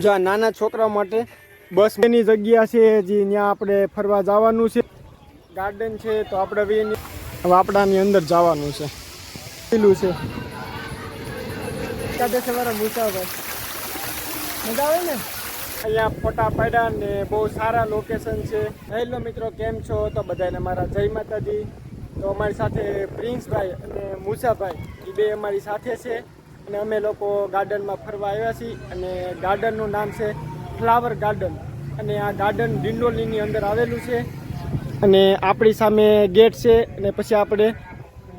જો આ નાના છોકરાઓ માટે બસ ની જગ્યા છે, જે ત્યાં આપણે ફરવા જવાનું છે, ગાર્ડન છે. તો આપણે હવે આપણાની અંદર જવાનું છે. પેલું છે વાળા મુસાફર મજા આવે ને. અહીંયા ફોટા પાડ્યા ને બહુ સારા લોકેશન છે. હેલો મિત્રો, કેમ છો? તો બધાને મારા જય માતાજી. તો અમારી સાથે પ્રિન્સભાઈ અને મુસાભાઈ એ બે અમારી સાથે છે અને અમે લોકો ગાર્ડનમાં ફરવા આવ્યા છીએ. અને ગાર્ડનનું નામ છે ફ્લાવર ગાર્ડન અને આ ગાર્ડન ડિંડોલીની અંદર આવેલું છે. અને આપણી સામે ગેટ છે અને પછી આપણે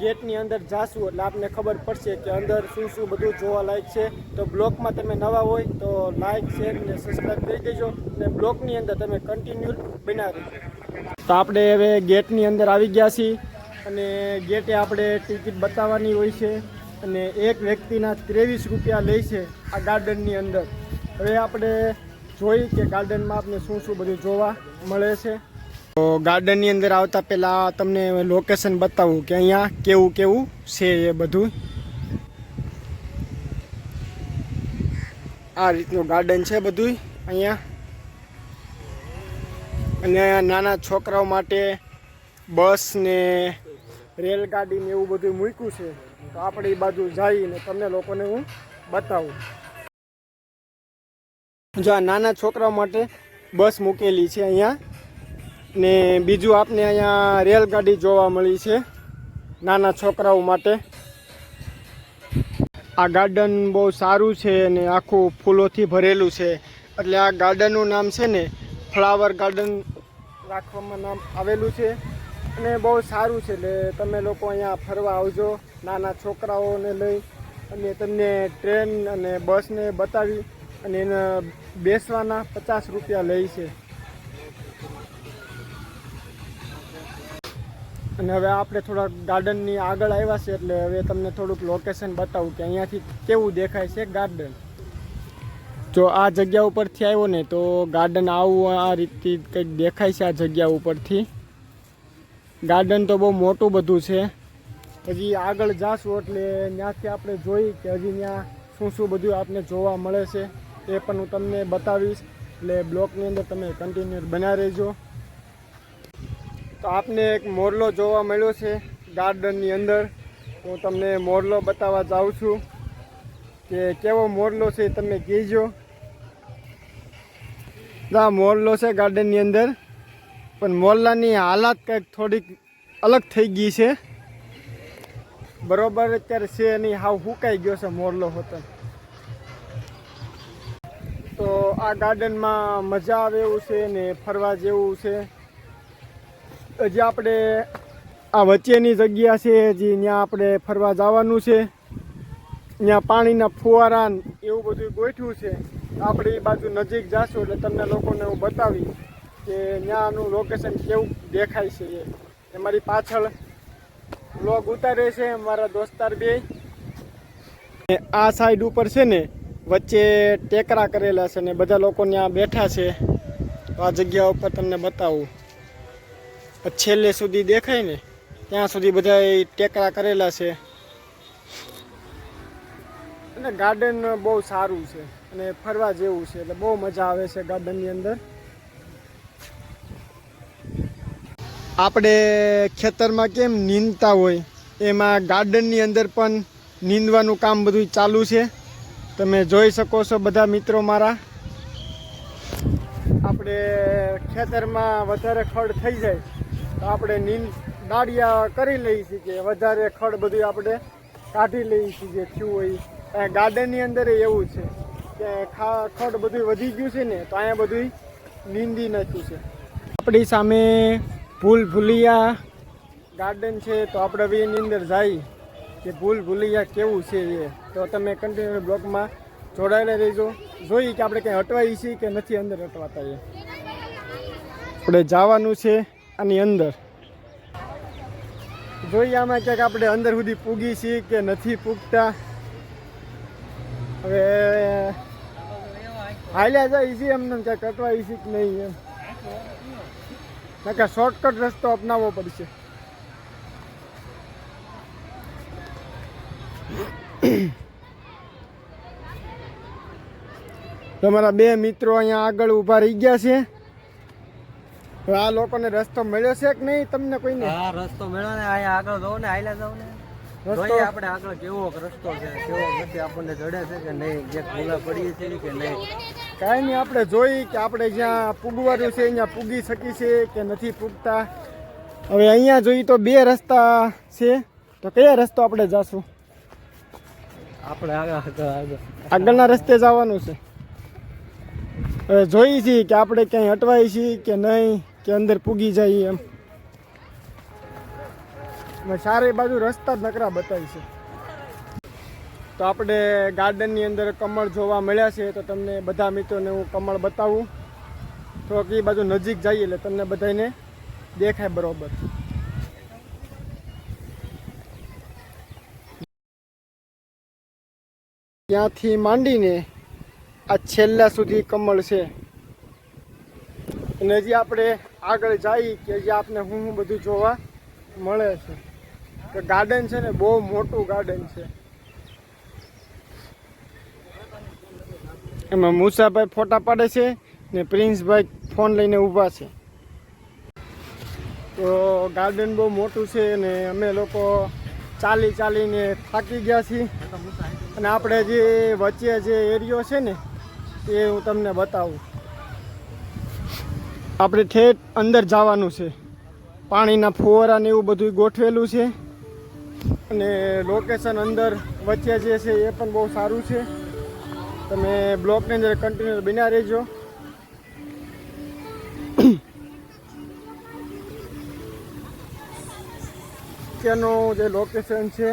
ગેટની અંદર જાશું એટલે આપને ખબર પડશે કે અંદર શું શું બધું જોવા લાયક છે. તો બ્લોગમાં તમે નવા હોય તો લાઈક શેર અને સબસ્ક્રાઈબ કરી દેજો અને બ્લોગની અંદર તમે કન્ટિન્યુ બનાવી દેજો. તો આપણે હવે ગેટની અંદર આવી ગયા છીએ અને ગેટે આપણે ટિકિટ બતાવવાની હોય છે અને એક વ્યક્તિના 23 રૂપિયા લે છે આ ગાર્ડનની અંદર. હવે આપણે જોઈ કે ગાર્ડનમાં આપણે શું શું બધું જોવા મળે છે. તો ગાર્ડનની અંદર આવતા પહેલાં તમને લોકેશન બતાવું કે અહીંયા કેવું કેવું છે એ બધું. આ રીતનું ગાર્ડન છે બધું અહીંયા. અને નાના છોકરાઓ માટે બસ ને રેલગાડી ને એવું બધું મૂક્યું છે. તો આપણે એ બાજુ જઈને તમને લોકોને હું બતાવું. જો આ નાના છોકરાઓ માટે બસ મૂકેલી છે અહીંયા. ને બીજું આપને અહીંયા રેલગાડી જોવા મળી છે નાના છોકરાઓ માટે. આ ગાર્ડન બહુ સારું છે અને આખું ફૂલોથી ભરેલું છે. એટલે આ ગાર્ડનનું નામ છે ને ફ્લાવર ગાર્ડન રાખવામાં નામ આવેલું છે અને બહુ સારું છે. એટલે તમે લોકો અહીંયા ફરવા આવજો નાના છોકરાઓને લઈ. અને તમને ટ્રેન અને બસને બતાવી અને એને બેસવાના 50 રૂપિયા લે છે. અને હવે આપણે થોડાક ગાર્ડનની આગળ આવ્યા છે એટલે હવે તમને થોડુંક લોકેશન બતાવું કે અહીંયાથી કેવું દેખાય છે ગાર્ડન. જો આ જગ્યા ઉપરથી આવ્યો ને તો ગાર્ડન આવું આ રીતથી કંઈક દેખાય છે આ જગ્યા ઉપરથી. ગાર્ડન તો બહુ મોટું બધું છે. હજી આગળ જાશું એટલે ત્યાંથી આપણે જોઈ કે હજી ત્યાં શું શું બધું આપને જોવા મળે છે એ પણ હું તમને બતાવીશ. એટલે બ્લોગની અંદર તમે કન્ટિન્યુ બના રહેજો. તો આપને એક મોરલો જોવા મળ્યો છે ગાર્ડનની અંદર. હું તમને મોરલો બતાવવા જાઉં છું કે કેવો મોરલો છે તમે કહેજો. આ મોરલો છે ગાર્ડનની અંદર, પણ મોરલાની હાલત કંઈક થોડીક અલગ થઈ ગઈ છે. બરોબર અત્યારે છે નહીં, હાવ સુકાઈ ગયો છે મોરલો હોતો. તો આ ગાર્ડનમાં મજા આવે એવું છે ને ફરવા જેવું છે. હજી આપણે આ વચ્ચેની જગ્યા છે જે ત્યાં આપણે ફરવા જવાનું છે. ત્યાં પાણીના ફુવારા એવું બધું ગોઠવ્યું છે. આપણે એ બાજુ નજીક જાશું એટલે તમને લોકોને હું બતાવી કે ત્યાંનું લોકેશન કેવું દેખાય છે. એ મારી પાછળ વ્લોગ ઉતારે છે મારા દોસ્તાર બે. આ સાઈડ ઉપર છે ને વચ્ચે ટેકરા કરેલા છે ને બધા લોકો ત્યાં બેઠા છે. તો આ જગ્યા ઉપર તમને બતાવું. છેલ્લે સુધી દેખાય ને ત્યાં સુધી બધા ટેકરા કરેલા છે. અને ગાર્ડન બહુ સારું છે અને ફરવા જેવું છે. એટલે બહુ મજા આવે છે ગાર્ડનની અંદર. આપણે ખેતરમાં કેમ નીંદતા હોય એમાં ગાર્ડનની અંદર પણ નીંદવાનું કામ બધું ચાલુ છે. તમે જોઈ શકો છો બધા મિત્રો મારા. આપણે ખેતરમાં વધારે ખડ થઈ જાય તો આપણે દાળિયા કરી લઈએ છીએ, વધારે ખડ બધું આપણે કાઢી લઈએ છીએ જે થયું હોય. ગાર્ડનની અંદર એવું છે કે ખડ બધું વધી ગયું છે ને તો અહીંયા બધું નીંદી નાખ્યું છે. આપણી સામે ભૂલભુલૈયા ગાર્ડન છે. તો આપણે હવે એની અંદર જઈએ કે ભૂલભુલૈયા કેવું છે એ. તો તમે કન્ટિન્યુ બ્લોગમાં જોડાયેલા રહેજો. જોઈએ કે આપણે કંઈ અટવાઈએ છીએ કે નથી અંદર અટવાતા. એ આપણે જવાનું છે આની અંદર. જોઈએ આમાં ક્યાંક આપણે અંદર સુધી પૂગી છીએ કે નથી પૂગતા. હવે હાલ્યા જાય છે એમને ક્યાંક અટવાઈ છે કે નહીં એમ. નકા શોર્ટકટ રસ્તો અપનાવવો પડશે. તમારા બે મિત્રો અહીંયા આગળ ઊભા રહી ગયા છે. હવે આ લોકોને રસ્તો મળ્યો છે કે નહીં તમને કોઈને? હા, રસ્તો મળ્યો ને. અહીંયા આગળ જાવ ને, આયલા જાવ ને, રસ્તો આપણે આગળ કેવો રસ્તો છે, કેવો નથી, આપણને જડે છે કે નહીં, જે ભૂલા પડીએ છીએ કે નહીં. કાંઈ નહીં, આપણે જોઈ કે આપણે જ્યાં પૂગવાનું છે અહીંયા પૂગી શકી છે કે નથી પૂગતા. હવે અહીંયા જોઈએ તો બે રસ્તા છે, તો કયા રસ્તો આપણે જશું? આપણે આગળના રસ્તે જવાનું છે. હવે જોઈએ છીએ કે આપણે ક્યાંય અટવાય છીએ કે નહીં, કે અંદર પૂગી જઈએ એમ. ચારે બાજુ રસ્તા જ નકરા બતાવી છે. તો આપણે ગાર્ડનની અંદર કમળ જોવા મળ્યા છે, તો તમને બધા મિત્રોને હું કમળ બતાવું. થોડોક એ બાજુ નજીક જઈએ એટલે તમને બધાને દેખાય બરોબર. ત્યાંથી માંડીને આ છેલ્લા સુધી કમળ છે. અને હજી આપણે આગળ જઈએ કે હજી આપને હું બધું જોવા મળે છે. કે ગાર્ડન છે ને બહુ મોટું ગાર્ડન છે. એમાં મુસાભાઈ ફોટા પાડે છે ને પ્રિન્સભાઈ ફોન લઈને ઊભા છે. તો ગાર્ડન બહુ મોટું છે ને અમે લોકો ચાલીને થાકી ગયા છીએ. અને આપણે જે વચ્ચે જે એરિયો છે ને એ હું તમને બતાવું. આપણે ઠેઠ અંદર જવાનું છે. પાણીના ફુવારા ને એવું બધું ગોઠવેલું છે. અને લોકેશન અંદર વચ્ચે જે છે એ પણ બહુ સારું છે. તમે બ્લોકની અંદર કન્ટિન્યુ બન્યા રહેજો. ત્યાંનું જે લોકેશન છે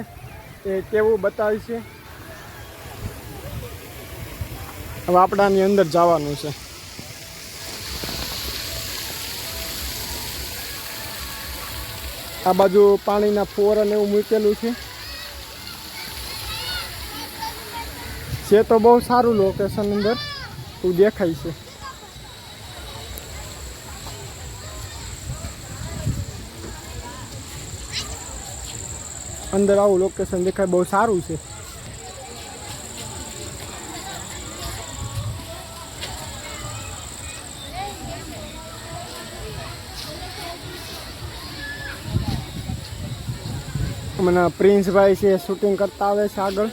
એ કેવું બતાવે છે. હવે આપણાની અંદર જવાનું છે. આ બાજુ પાણીના ફુવારા ને એવું મૂકેલું છે તો બહુ સારું લોકેશન અંદર તું દેખાય છે. અંદર આવું લોકેશન દેખાય બહુ સારું છે. મને પ્રિન્સભાઈ છે શૂટિંગ કરતા આવે છે આગળ.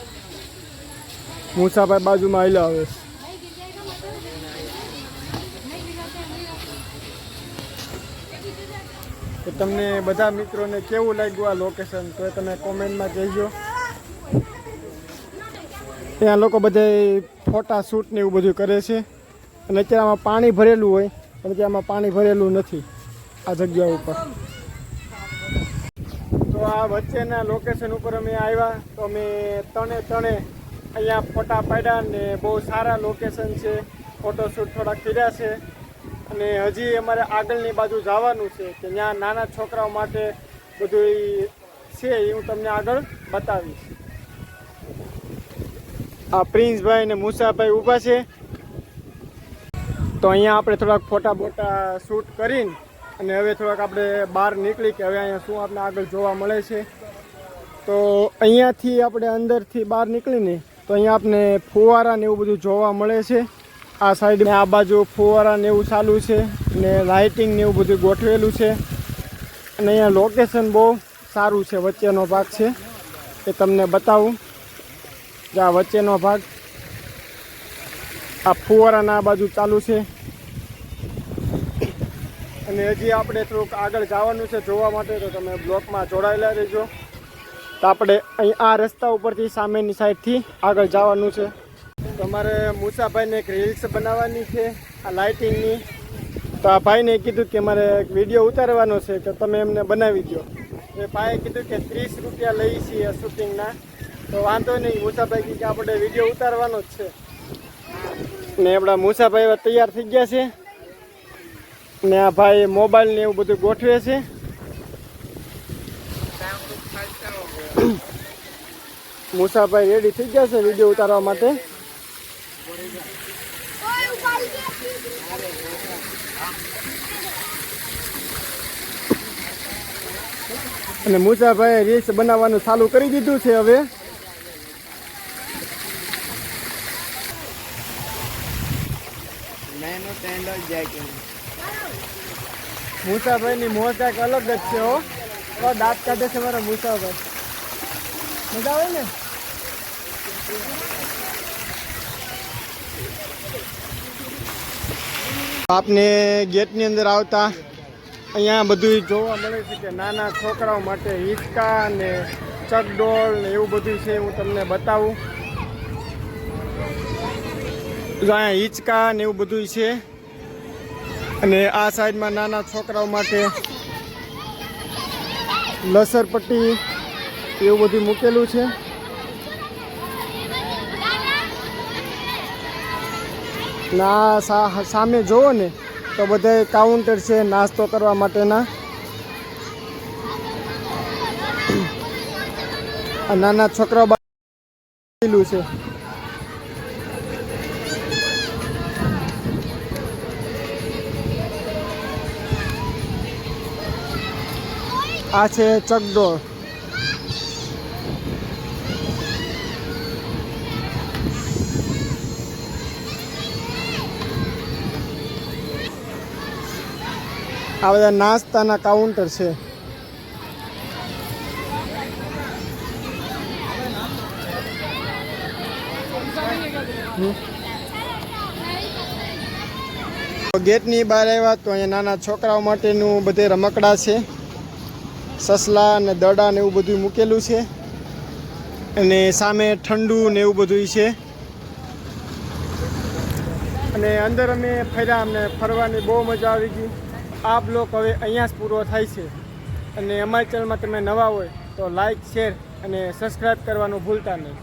મુસાભાઈ બાજુમાં આવેલા આવે છે. તો તમને બધા મિત્રોને કેવું લાગ્યું આ લોકેશન તો તમે કોમેન્ટમાં કહેજો. ત્યાં લોકો બધા ફોટા શૂટ ને એવું બધું કરે છે. અને અત્યારે આમાં પાણી ભરેલું હોય પણ ત્યાંમાં પાણી ભરેલું નથી આ જગ્યા ઉપર. તો આ વચ્ચેના લોકેશન ઉપર અમે આવ્યા તો અમે ત્રણે અહીંયા ફોટા પાડ્યા ને બહુ સારા લોકેશન છે. ફોટોશૂટ થોડાક કર્યા છે. અને હજી અમારે આગળની બાજુ જવાનું છે કે ત્યાં નાના છોકરાઓ માટે બધું છે એ હું તમને આગળ બતાવીશ. આ પ્રિન્સભાઈ ને મુસાભાઈ ઊભા છે. તો અહીંયા આપણે થોડાક ફોટા શૂટ કરીને અને હવે થોડાક આપણે બહાર નીકળી કે હવે અહીંયા શું આપણે આગળ જોવા મળે છે. તો અહીંયાથી આપણે અંદરથી બહાર નીકળીને તો અહીંયા આપણે ફુવારા ને એવું બધું જોવા મળે છે. આ સાઈડ આ બાજુ ફુવારા ને એવું ચાલુ છે ને લાઇટિંગ ને એવું બધું ગોઠવેલું છે. અને અહીંયા લોકેશન બહુ સારું છે. વચ્ચેનો ભાગ છે એ તમને બતાવું. જે આ વચ્ચેનો ભાગ આ ફુવારાના બાજુ ચાલુ છે. અને હજી આપણે થોડુંક આગળ જવાનું છે જોવા માટે તો તમે બ્લોકમાં જોડાયેલા રહેજો. તો આપણે અહીં આ રસ્તા ઉપરથી સામેની સાઈડથી આગળ જવાનું છે. તમારે મુસાભાઈને એક રીલ્સ બનાવવાની છે આ લાઇટિંગની. તો આ ભાઈને કીધું કે મારે એક વિડીયો ઉતારવાનો છે તો તમે એમને બનાવી દો. એ ભાઈએ કીધું કે 30 રૂપિયા લઈ છીએ શૂટિંગના. તો વાંધો નહીં, મુસાભાઈ કે આપણે વિડીયો ઉતારવાનો જ છે. ને આપણા મુસાભાઈ હવે તૈયાર થઈ ગયા છે. ને આ ભાઈ મોબાઈલ ને એવું બધું ગોઠવે છે. મુસાભાઈ રેડી થઈ ગયા છે વિડીયો ઉતારવા માટે. અને મુસાભાઈ રીલ્સ બનાવવાનું ચાલુ કરી દીધું છે હવે. એનો ટેન્ડ જ જાય કે મુસાભાઈની મોજ કાંઈક અલગ જ છે હો. હવે દાંત કાઢે છે મારા મુસાભાઈ. મજા આવે ને? આપને ગેટની અંદર આવતા અહીંયા બધું જોવા મળે છે કે નાના છોકરાઓ માટે હિંચકા ને ચકડોળ ને એવું બધું છે. હું તમને બતાવું. જો અહીંયા હિંચકા ને એવું બધું છે. અને આ સાઈડમાં નાના છોકરાઓ માટે લસરપટ્ટી એવું બધું મૂકેલું છે. ના સામે જોવો ને તો બધા કાઉન્ટર છે નાસ્તો કરવા માટેના. આ નાના છોકરાઓ બાજુ છે. આ છે ચકડોળ. આ બધા નાસ્તાના કાઉન્ટર છે. ગેટની બહાર આવ્યા તો અહીંયા નાના છોકરાઓ માટેનું બધે રમકડા છે. સસલા અને દડા ને એવું બધું મૂકેલું છે. અને સામે ઠંડુ ને એવું બધું છે. અને અંદર અમે ફર્યા. અમને ફરવાની બહુ મજા આવી ગઈ. આ બ્લોગ હવે અહીંયા જ પૂરો થાય છે. અને અમારી ચેનલમાં તમે નવા હોય તો લાઈક, શેર અને સબસ્ક્રાઈબ કરવાનું ભૂલતા નહીં.